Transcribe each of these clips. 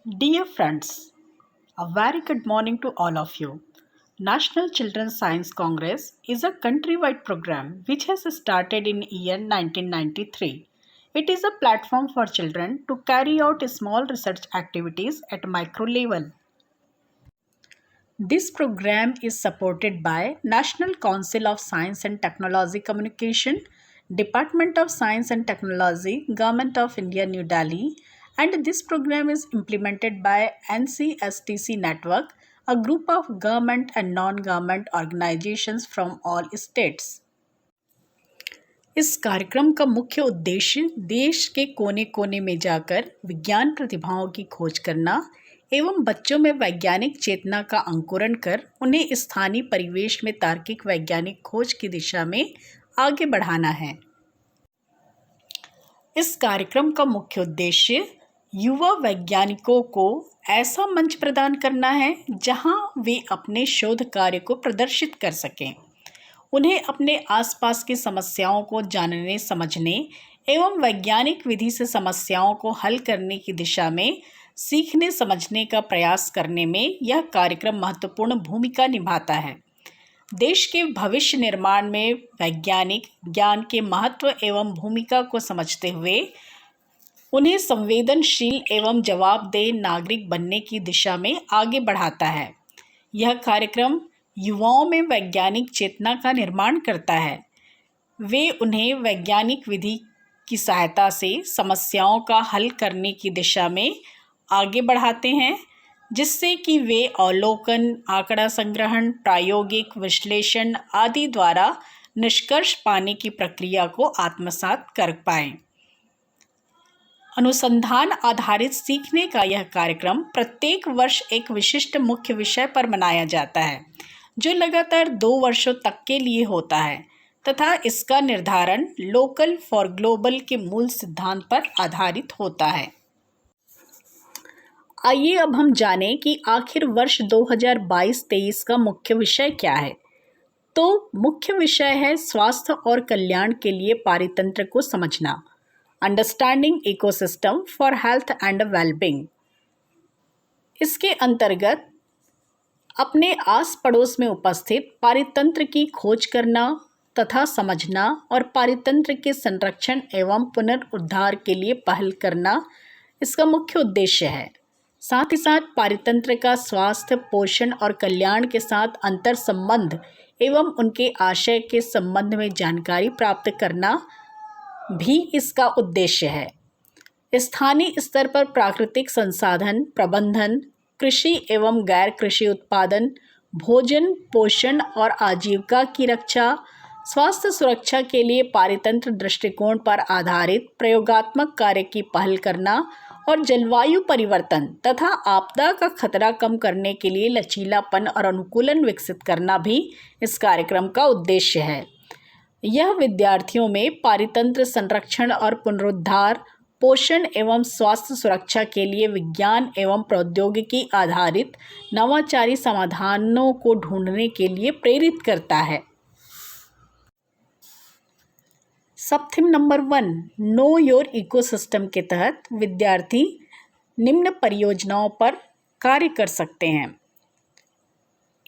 Dear friends, a very good morning to all of you. National Children's Science Congress is a countrywide program which has started in year 1993. It is a platform for children to carry out small research activities at micro level. This program is supported by National Council of Science and Technology Communication, Department of Science and Technology, Government of India, New Delhi, and this program is implemented by NCSTC Network, a group of government and non-government organizations from all states. इस कार्यक्रम का मुख्य उद्देश्य देश के कोने कोने में जाकर विज्ञान प्रतिभाओं की खोज करना एवं बच्चों में वैज्ञानिक चेतना का अंकुरण कर उन्हें स्थानीय परिवेश में तार्किक वैज्ञानिक खोज की दिशा में आगे बढ़ाना है। इस कार्यक्रम का मुख्य उद्देश्य युवा वैज्ञानिकों को ऐसा मंच प्रदान करना है जहां वे अपने शोध कार्य को प्रदर्शित कर सकें, उन्हें अपने आसपास की समस्याओं को जानने समझने एवं वैज्ञानिक विधि से समस्याओं को हल करने की दिशा में सीखने समझने का प्रयास करने में यह कार्यक्रम महत्वपूर्ण भूमिका निभाता है। देश के भविष्य निर्माण में वैज्ञानिक ज्ञान के महत्व एवं भूमिका को समझते हुए उन्हें संवेदनशील एवं जवाबदेह नागरिक बनने की दिशा में आगे बढ़ाता है। यह कार्यक्रम युवाओं में वैज्ञानिक चेतना का निर्माण करता है। वे उन्हें वैज्ञानिक विधि की सहायता से समस्याओं का हल करने की दिशा में आगे बढ़ाते हैं, जिससे कि वे अवलोकन, आंकड़ा संग्रहण, प्रायोगिक विश्लेषण आदि द्वारा निष्कर्ष पाने की प्रक्रिया को आत्मसात कर पाएं। अनुसंधान आधारित सीखने का यह कार्यक्रम प्रत्येक वर्ष एक विशिष्ट मुख्य विषय पर मनाया जाता है, जो लगातार 2 वर्षों तक के लिए होता है तथा इसका निर्धारण लोकल फॉर ग्लोबल के मूल सिद्धांत पर आधारित होता है। आइए अब हम जानें कि आखिर वर्ष 2022-23 का मुख्य विषय क्या है। तो मुख्य विषय है स्वास्थ्य और कल्याण के लिए पारितंत्र को समझना, understanding ecosystem for health and wellbeing. इसके अंतर्गत अपने आस पड़ोस में उपस्थित पारितंत्र की खोज करना तथा समझना और पारितंत्र के संरक्षण एवं पुनरुद्धार के लिए पहल करना इसका मुख्य उद्देश्य है। साथ ही साथ पारितंत्र का स्वास्थ्य, पोषण और कल्याण के साथ अंतर संबंध एवं उनके आशय के संबंध में जानकारी प्राप्त करना भी इसका उद्देश्य है। स्थानीय स्तर पर प्राकृतिक संसाधन प्रबंधन, कृषि एवं गैर कृषि उत्पादन, भोजन, पोषण और आजीविका की रक्षा, स्वास्थ्य सुरक्षा के लिए पारितंत्र दृष्टिकोण पर आधारित प्रयोगात्मक कार्य की पहल करना और जलवायु परिवर्तन तथा आपदा का खतरा कम करने के लिए लचीलापन और अनुकूलन विकसित करना भी इस कार्यक्रम का उद्देश्य है। यह विद्यार्थियों में पारितंत्र संरक्षण और पुनरुद्धार, पोषण एवं स्वास्थ्य सुरक्षा के लिए विज्ञान एवं प्रौद्योगिकी आधारित नवाचारी समाधानों को ढूंढने के लिए प्रेरित करता है। सब theme number 1 know your ecosystem के तहत विद्यार्थी निम्न परियोजनाओं पर कार्य कर सकते हैं।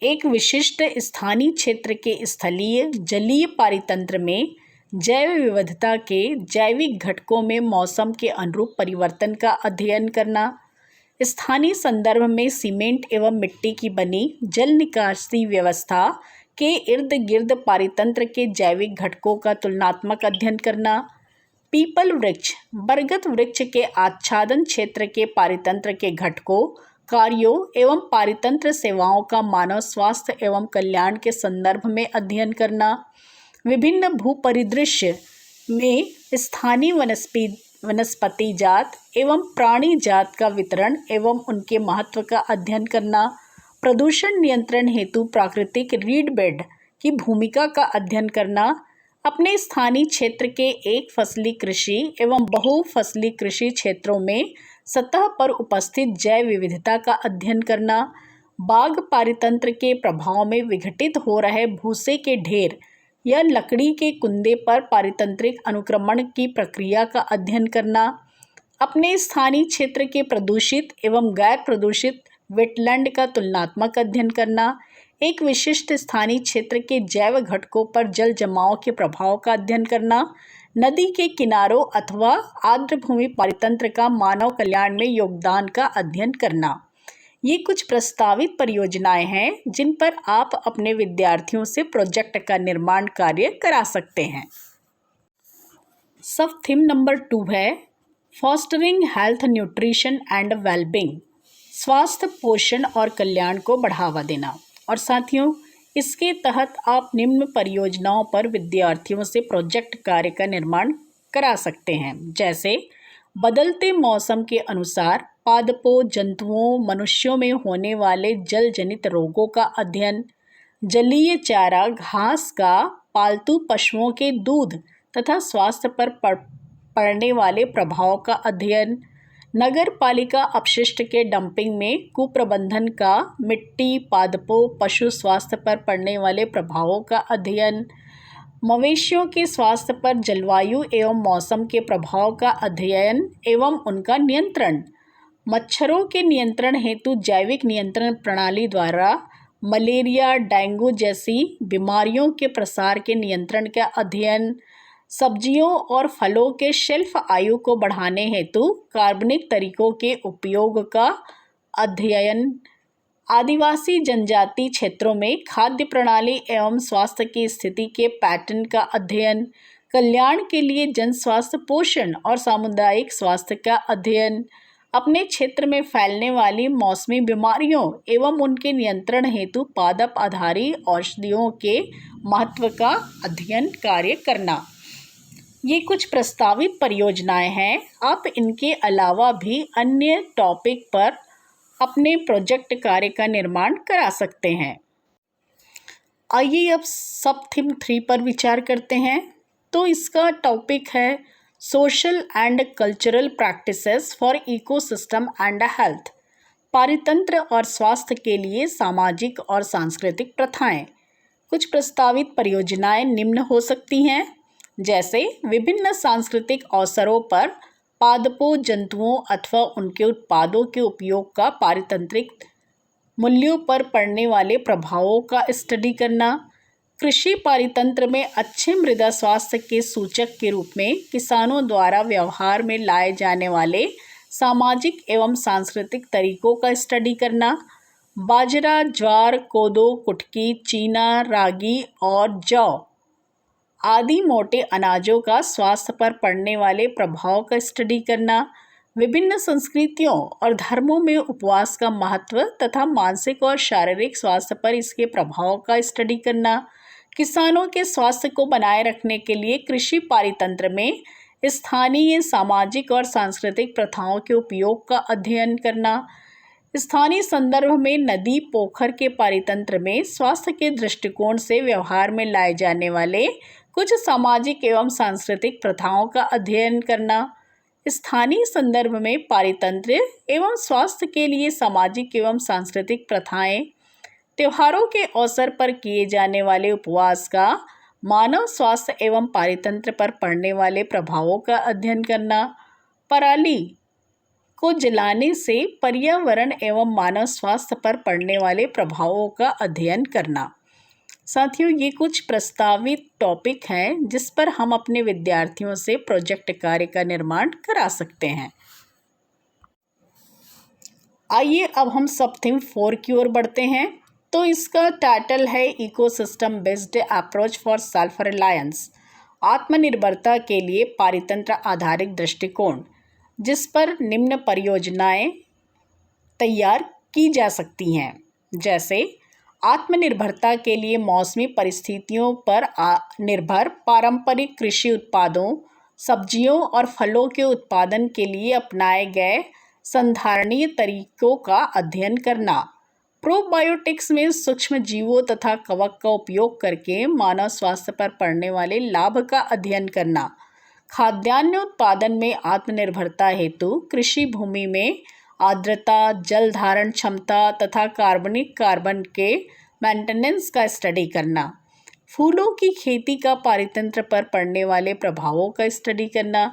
एक विशिष्ट स्थानीय क्षेत्र के स्थलीय जलीय पारितंत्र में जैव विविधता के जैविक घटकों में मौसम के अनुरूप परिवर्तन का अध्ययन करना, स्थानीय संदर्भ में सीमेंट एवं मिट्टी की बनी जल निकासी व्यवस्था के इर्द गिर्द पारितंत्र के जैविक घटकों का तुलनात्मक अध्ययन करना, पीपल वृक्ष बरगद वृक्ष के आच्छादन क्षेत्र के पारितंत्र के घटकों, कार्यों एवं पारितंत्र सेवाओं का मानव स्वास्थ्य एवं कल्याण के संदर्भ में अध्ययन करना, विभिन्न भूपरिदृश्य में स्थानीय वनस्पति जात एवं प्राणी जात का वितरण एवं उनके महत्व का अध्ययन करना, प्रदूषण नियंत्रण हेतु प्राकृतिक रीड बेड की भूमिका का अध्ययन करना, अपने स्थानीय क्षेत्र के एक फसली कृषि एवं बहुफसली कृषि क्षेत्रों में सतह पर उपस्थित जैव विविधता का अध्ययन करना, बाग पारितंत्र के प्रभाव में विघटित हो रहे भूसे के ढेर या लकड़ी के कुंदे पर पारितंत्रिक अनुक्रमण की प्रक्रिया का अध्ययन करना, अपने स्थानीय क्षेत्र के प्रदूषित एवं गैर प्रदूषित वेटलैंड का तुलनात्मक अध्ययन करना, एक विशिष्ट स्थानीय क्षेत्र के जैव घटकों पर जल जमाव के प्रभाव का अध्ययन करना, नदी के किनारों अथवा आर्द्रभूमि पारितंत्र का मानव कल्याण में योगदान का अध्ययन करना। ये कुछ प्रस्तावित परियोजनाएं हैं जिन पर आप अपने विद्यार्थियों से प्रोजेक्ट का निर्माण कार्य करा सकते हैं। सब थीम नंबर 2 है fostering health nutrition and wellbeing, स्वास्थ्य पोषण और कल्याण को बढ़ावा देना। और साथियों, इसके तहत आप निम्न परियोजनाओं पर विद्यार्थियों से प्रोजेक्ट कार्य का निर्माण करा सकते हैं, जैसे बदलते मौसम के अनुसार पादपों, जंतुओं, मनुष्यों में होने वाले जल जनित रोगों का अध्ययन, जलीय चारा घास का पालतू पशुओं के दूध तथा स्वास्थ्य पर पड़ने वाले प्रभाव का अध्ययन, नगर पालिका अपशिष्ट के डंपिंग में कुप्रबंधन का मिट्टी, पादपों, पशु स्वास्थ्य पर पड़ने वाले प्रभावों का अध्ययन, मवेशियों के स्वास्थ्य पर जलवायु एवं मौसम के प्रभाव का अध्ययन एवं उनका नियंत्रण, मच्छरों के नियंत्रण हेतु जैविक नियंत्रण प्रणाली द्वारा मलेरिया, डेंगू जैसी बीमारियों के प्रसार के नियंत्रण का अध्ययन, सब्जियों और फलों के शेल्फ आयु को बढ़ाने हेतु कार्बनिक तरीकों के उपयोग का अध्ययन, आदिवासी जनजाति क्षेत्रों में खाद्य प्रणाली एवं स्वास्थ्य की स्थिति के पैटर्न का अध्ययन, कल्याण के लिए जन स्वास्थ्य पोषण और सामुदायिक स्वास्थ्य का अध्ययन, अपने क्षेत्र में फैलने वाली मौसमी बीमारियों एवं उनके नियंत्रण हेतु पादप आधारित औषधियों के महत्व का अध्ययन कार्य करना। ये कुछ प्रस्तावित परियोजनाएं हैं। आप इनके अलावा भी अन्य टॉपिक पर अपने प्रोजेक्ट कार्य का निर्माण करा सकते हैं। आइए अब सब थीम 3 पर विचार करते हैं। तो इसका टॉपिक है social and cultural practices for ecosystem and health, पारितंत्र और स्वास्थ्य के लिए सामाजिक और सांस्कृतिक प्रथाएं। कुछ प्रस्तावित परियोजनाएं निम्न हो सकती हैं, जैसे विभिन्न सांस्कृतिक अवसरों पर पादपों, जंतुओं अथवा उनके उत्पादों के उपयोग का पारितंत्रिक मूल्यों पर पड़ने वाले प्रभावों का स्टडी करना, कृषि पारितंत्र में अच्छे मृदा स्वास्थ्य के सूचक के रूप में किसानों द्वारा व्यवहार में लाए जाने वाले सामाजिक एवं सांस्कृतिक तरीकों का स्टडी करना, बाजरा, ज्वार, कोदो, कुटकी, चीना, रागी और जौ आदि मोटे अनाजों का स्वास्थ्य पर पड़ने वाले प्रभाव का स्टडी करना, विभिन्न संस्कृतियों और धर्मों में उपवास का महत्व तथा मानसिक और शारीरिक स्वास्थ्य पर इसके प्रभाव का स्टडी करना, किसानों के स्वास्थ्य को बनाए रखने के लिए कृषि पारितंत्र में स्थानीय सामाजिक और सांस्कृतिक प्रथाओं के उपयोग का अध्ययन करना, स्थानीय संदर्भ में नदी, पोखर के पारितंत्र में स्वास्थ्य के दृष्टिकोण से व्यवहार में लाए जाने वाले कुछ सामाजिक एवं सांस्कृतिक प्रथाओं का अध्ययन करना, स्थानीय संदर्भ में पारितंत्र एवं स्वास्थ्य के लिए सामाजिक एवं सांस्कृतिक प्रथाएं, त्योहारों के अवसर पर किए जाने वाले उपवास का मानव स्वास्थ्य एवं पारितंत्र पर पड़ने वाले प्रभावों का अध्ययन करना, पराली को जलाने से पर्यावरण एवं मानव स्वास्थ्य पर पड़ने वाले प्रभावों का अध्ययन करना। साथियों, ये कुछ प्रस्तावित टॉपिक हैं जिस पर हम अपने विद्यार्थियों से प्रोजेक्ट कार्य का निर्माण करा सकते हैं। आइए अब हम सब थीम 4 की ओर बढ़ते हैं। तो इसका टाइटल है ecosystem based approach for self reliance, आत्मनिर्भरता के लिए पारितंत्र आधारित दृष्टिकोण, जिस पर निम्न परियोजनाएं तैयार की जा सकती हैं, जैसे आत्मनिर्भरता के लिए मौसमी परिस्थितियों पर निर्भर पारंपरिक कृषि उत्पादों, सब्जियों और फलों के उत्पादन के लिए अपनाए गए संधारणीय तरीकों का अध्ययन करना, प्रोबायोटिक्स में सूक्ष्म जीवों तथा कवक का उपयोग करके मानव स्वास्थ्य पर पड़ने वाले लाभ का अध्ययन करना, खाद्यान्न उत्पादन में आत्मनिर्भरता हेतु कृषि भूमि में आर्द्रता, जल धारण क्षमता तथा कार्बन के मेंटेनेंस का स्टडी करना, फूलों की खेती का पारितंत्र पर पड़ने वाले प्रभावों का स्टडी करना,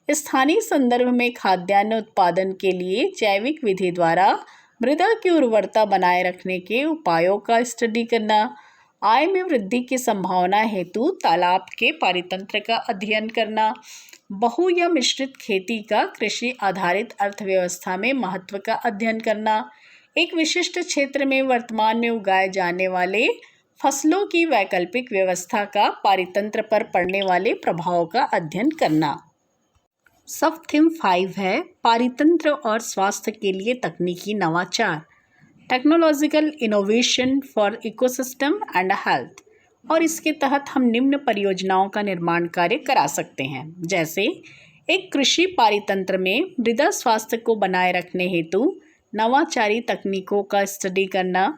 स्थानीय संदर्भ में खाद्यान्न उत्पादन के लिए जैविक विधि द्वारा मृदा की उर्वरता बनाए रखने के उपायों का स्टडी करना, आय में वृद्धि की संभावना हेतु तालाब के पारितंत्र का अध्ययन करना, बहु या मिश्रित खेती का कृषि आधारित अर्थव्यवस्था में महत्व का अध्ययन करना, एक विशिष्ट क्षेत्र में वर्तमान में उगाए जाने वाले फसलों की वैकल्पिक व्यवस्था का पारितंत्र पर पड़ने वाले प्रभाव का अध्ययन करना। सब थीम 5 है पारितंत्र और स्वास्थ्य के लिए तकनीकी नवाचार, technological innovation for ecosystem and health. और इसके तहत हम निम्न परियोजनाओं का निर्माण कार्य करा सकते हैं, जैसे एक कृषि पारितंत्र में मृदा स्वास्थ्य को बनाए रखने हेतु नवाचारी तकनीकों का स्टडी करना,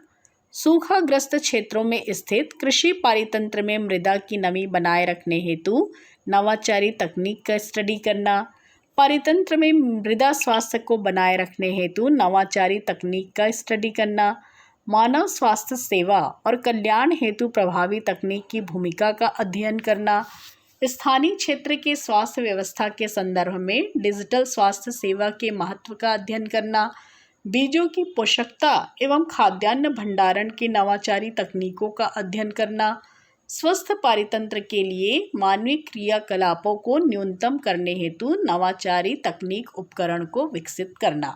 सूखाग्रस्त क्षेत्रों में स्थित कृषि पारितंत्र में मृदा की नमी बनाए रखने हेतु नवाचारी तकनीक का स्टडी करना, पारितंत्र में मृदा स्वास्थ्य को बनाए रखने हेतु नवाचारी तकनीक का स्टडी करना, मानव स्वास्थ्य सेवा और कल्याण हेतु प्रभावी तकनीक की भूमिका का अध्ययन करना, स्थानीय क्षेत्र के स्वास्थ्य व्यवस्था के संदर्भ में डिजिटल स्वास्थ्य सेवा के महत्व का अध्ययन करना, बीजों की पोषकता एवं खाद्यान्न भंडारण की नवाचारी तकनीकों का अध्ययन करना, स्वस्थ पारितंत्र के लिए मानवीय क्रियाकलापों को न्यूनतम करने हेतु नवाचारी तकनीक उपकरण को विकसित करना।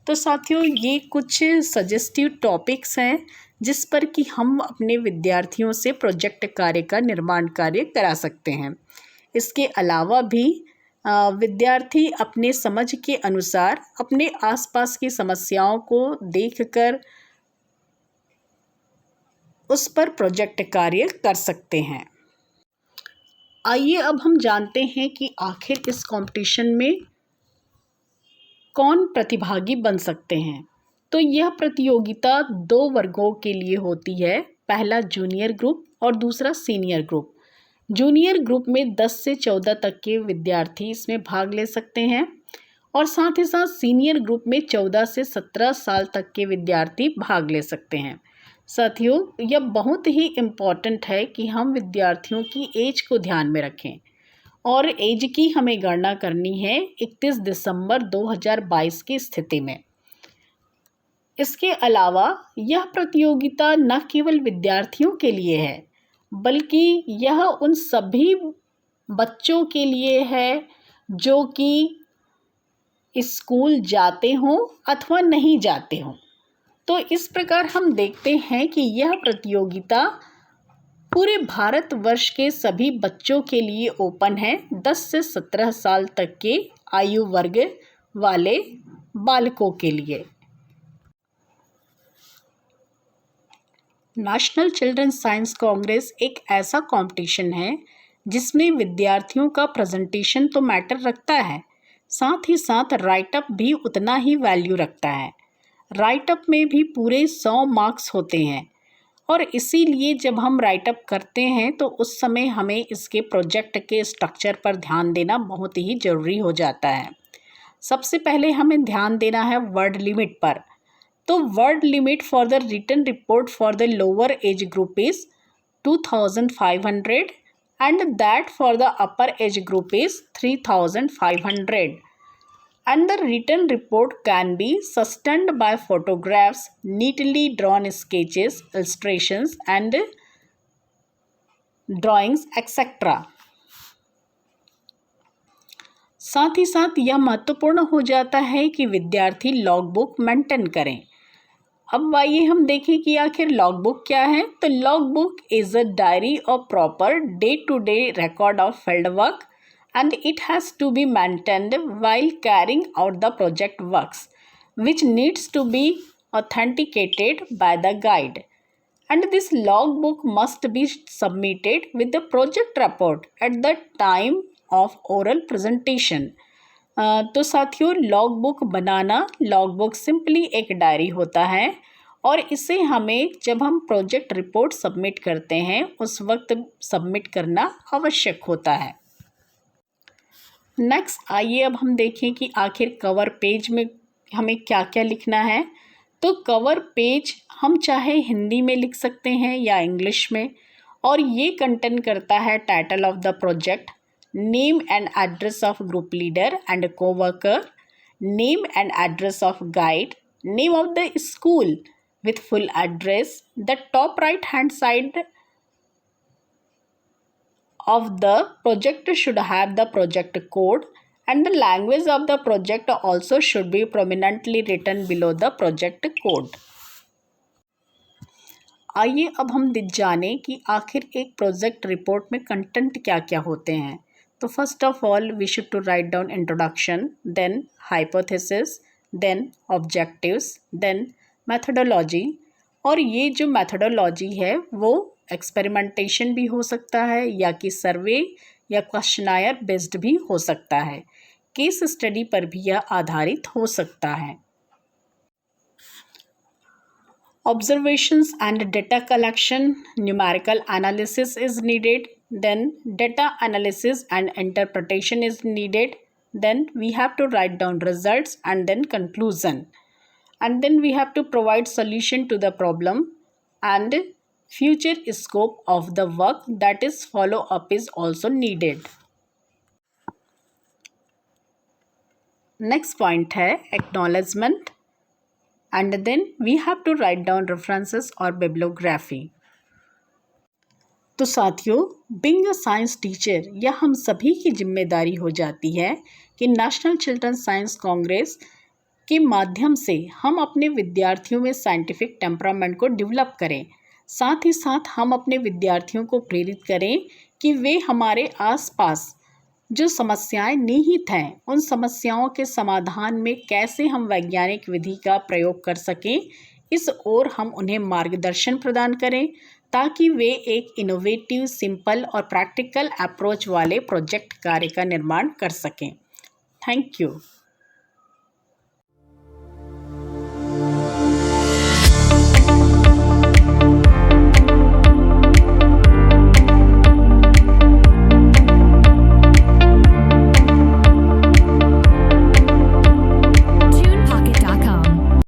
तो साथियों, ये कुछ सजेस्टिव टॉपिक्स हैं जिस पर कि हम अपने विद्यार्थियों से प्रोजेक्ट कार्य का निर्माण कार्य करा सकते हैं। इसके अलावा भी विद्यार्थी अपने समझ के अनुसार अपने आसपास की समस्याओं को देखकर उस पर प्रोजेक्ट कार्य कर सकते हैं। आइए अब हम जानते हैं कि आखिर इस कंपटीशन में कौन प्रतिभागी बन सकते हैं। तो यह प्रतियोगिता 2 वर्गों के लिए होती है, पहला जूनियर ग्रुप और दूसरा सीनियर ग्रुप। जूनियर ग्रुप में 10 से 14 तक के विद्यार्थी इसमें भाग ले सकते हैं और साथ ही साथ सीनियर ग्रुप में 14 से 17 साल तक के विद्यार्थी भाग ले सकते हैं। साथियों, यह बहुत ही इम्पॉर्टेंट है कि हम विद्यार्थियों की एज को ध्यान में रखें और एज की हमें गणना करनी है 31 दिसंबर 2022 की स्थिति में। इसके अलावा यह प्रतियोगिता न केवल विद्यार्थियों के लिए है, बल्कि यह उन सभी बच्चों के लिए है जो कि स्कूल जाते हों अथवा नहीं जाते हों। तो इस प्रकार हम देखते हैं कि यह प्रतियोगिता पूरे भारतवर्ष के सभी बच्चों के लिए ओपन है, 10 से 17 साल तक के आयु वर्ग वाले बालकों के लिए। नेशनल चिल्ड्रन साइंस कांग्रेस एक ऐसा कंपटीशन है जिसमें विद्यार्थियों का प्रेजेंटेशन तो मैटर रखता है, साथ ही साथ राइटअप भी उतना ही वैल्यू रखता है। राइटअप में भी पूरे 100 मार्क्स होते हैं और इसीलिए जब हम राइटअप करते हैं तो उस समय हमें इसके प्रोजेक्ट के स्ट्रक्चर पर ध्यान देना बहुत ही ज़रूरी हो जाता है। सबसे पहले हमें ध्यान देना है वर्ड लिमिट पर। तो word limit for the written report for the lower age group is 2500 and that for the upper age group is 3500 and the written report can be sustained by photographs, neatly drawn sketches, illustrations and drawings etc. साथ ही साथ यह महत्वपूर्ण हो जाता है कि विद्यार्थी log book maintain करें। अब आइए हम देखें कि आखिर लॉग बुक क्या है। तो log book is a diary of proper day to day record of field work and it has to be maintained while carrying out the project works, which needs to be authenticated by the guide. And this logbook must be submitted with the project report at the time of oral presentation. तो साथियों, logbook बनाना, logbook simply एक diary होता है और इसे हमें जब हम प्रोजेक्ट रिपोर्ट सबमिट करते हैं उस वक्त सबमिट करना आवश्यक होता है। नेक्स्ट आइए अब हम देखें कि आखिर कवर पेज में हमें क्या क्या लिखना है। तो कवर पेज हम चाहे हिंदी में लिख सकते हैं या इंग्लिश में और ये कंटेन करता है title of the project, name and address of group leader and co-worker, name and address of guide, name of the school with full address. The top right hand side of the project should have the project code, and the language of the project also should be prominently written below the project code. आइए अब हम जानें कि आखिर एक project report में content क्या क्या होते हैं। तो first of all we should to write down introduction, then hypothesis, then objectives, then methodology. और ये जो मेथोडोलॉजी है वो एक्सपेरिमेंटेशन भी हो सकता है या कि सर्वे या क्वेश्चनायर बेस्ड भी हो सकता है। केस स्टडी पर भी यह आधारित हो सकता है। Observations and data collection, numerical analysis is needed, then data analysis and interpretation is needed, then we have to write down results and then conclusion, and then we have to provide solution to the problem and future scope of the work, that is follow up is also needed. Next point है acknowledgement, and then we have to write down references or bibliography. तो साथियों, being a science teacher यह हम सभी की जिम्मेदारी हो जाती है कि नेशनल चिल्ड्रन साइंस कांग्रेस के माध्यम से हम अपने विद्यार्थियों में साइंटिफिक टेम्परामेंट को डेवलप करें। साथ ही साथ हम अपने विद्यार्थियों को प्रेरित करें कि वे हमारे आसपास जो समस्याएं निहित हैं उन समस्याओं के समाधान में कैसे हम वैज्ञानिक विधि का प्रयोग कर सकें, इस ओर हम उन्हें मार्गदर्शन प्रदान करें ताकि वे एक इनोवेटिव, सिंपल और प्रैक्टिकल अप्रोच वाले प्रोजेक्ट कार्य का निर्माण कर सकें। Thank you.